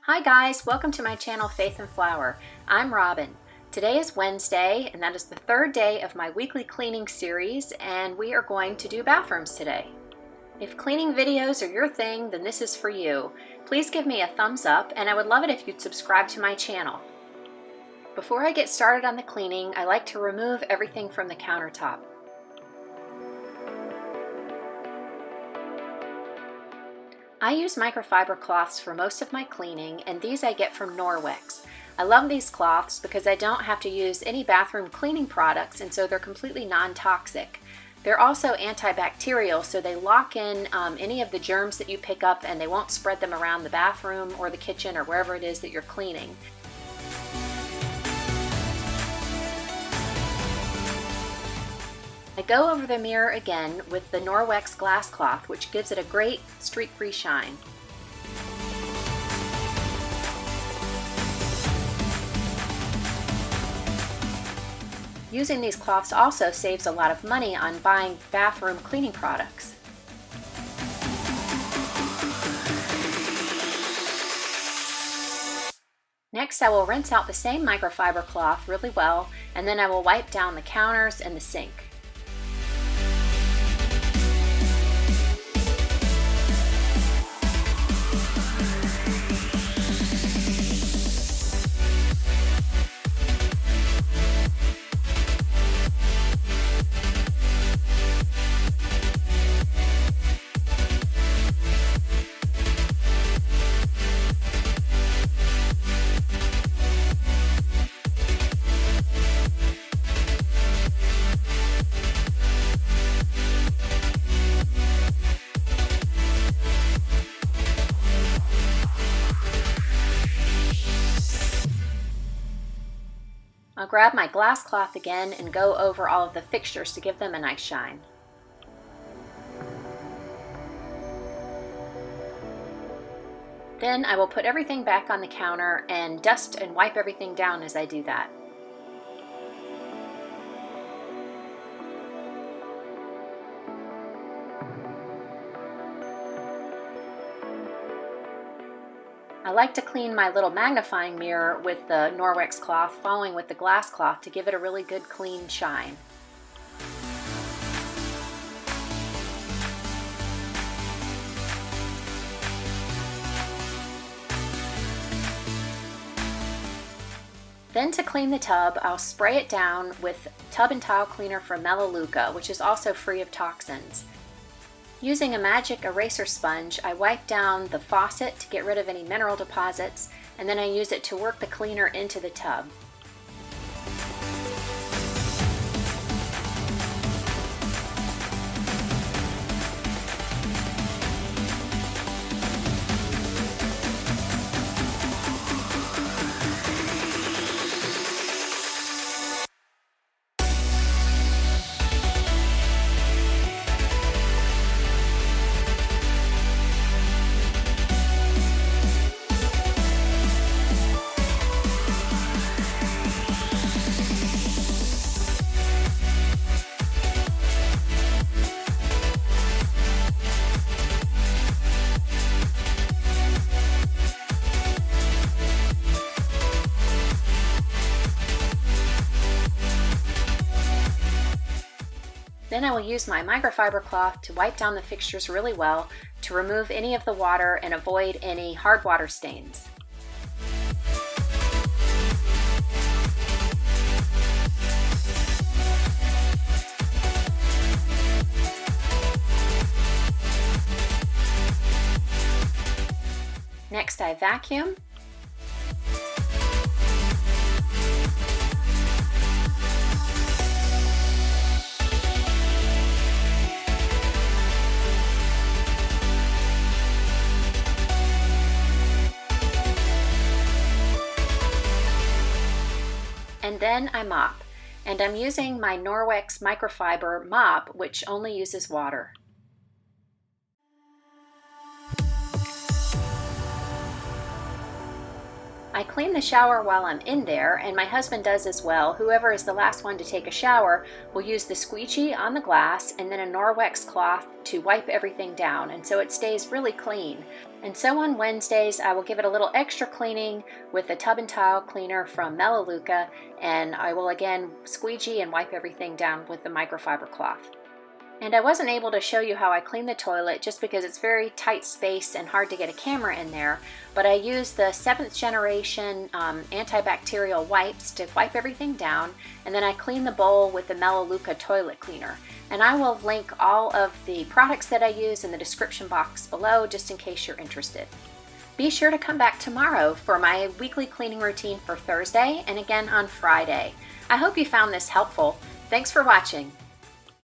Hi guys, welcome to my channel Faith and Flower. I'm Robin. Today is Wednesday and that is the third day of my weekly cleaning series, and we are going to do bathrooms today. If cleaning videos are your thing, then this is for you. Please give me a thumbs up and I would love it if you'd subscribe to my channel. Before I get started on the cleaning, I like to remove everything from the countertop. I use microfiber cloths for most of my cleaning, and these I get from Norwex. I love these cloths because I don't have to use any bathroom cleaning products, and so they're completely non-toxic. They're also antibacterial, so they lock in any of the germs that you pick up and they won't spread them around the bathroom or the kitchen or wherever it is that you're cleaning. I go over the mirror again with the Norwex glass cloth, which gives it a great streak-free shine. Using these cloths also saves a lot of money on buying bathroom cleaning products. Next, I will rinse out the same microfiber cloth really well, and then I will wipe down the counters and the sink. I'll grab my glass cloth again and go over all of the fixtures to give them a nice shine. Then I will put everything back on the counter and dust and wipe everything down as I do that. I like to clean my little magnifying mirror with the Norwex cloth, following with the glass cloth to give it a really good clean shine. Then to clean the tub, I'll spray it down with tub and tile cleaner from Melaleuca, which is also free of toxins. Using a magic eraser sponge, I wipe down the faucet to get rid of any mineral deposits, and then I use it to work the cleaner into the tub. Then I will use my microfiber cloth to wipe down the fixtures really well to remove any of the water and avoid any hard water stains. Next, I vacuum. And then I mop, and I'm using my Norwex microfiber mop, which only uses water. I clean the shower while I'm in there, and my husband does as well. Whoever is the last one to take a shower will use the squeegee on the glass and then a Norwex cloth to wipe everything down, and so it stays really clean. And so on Wednesdays, I will give it a little extra cleaning with the tub and tile cleaner from Melaleuca, and I will again squeegee and wipe everything down with the microfiber cloth. And I wasn't able to show you how I clean the toilet just because it's very tight space and hard to get a camera in there, but I use the 7th generation antibacterial wipes to wipe everything down, and then I clean the bowl with the Melaleuca toilet cleaner. And I will link all of the products that I use in the description box below just in case you're interested. Be sure to come back tomorrow for my weekly cleaning routine for Thursday and again on Friday. I hope you found this helpful. Thanks for watching.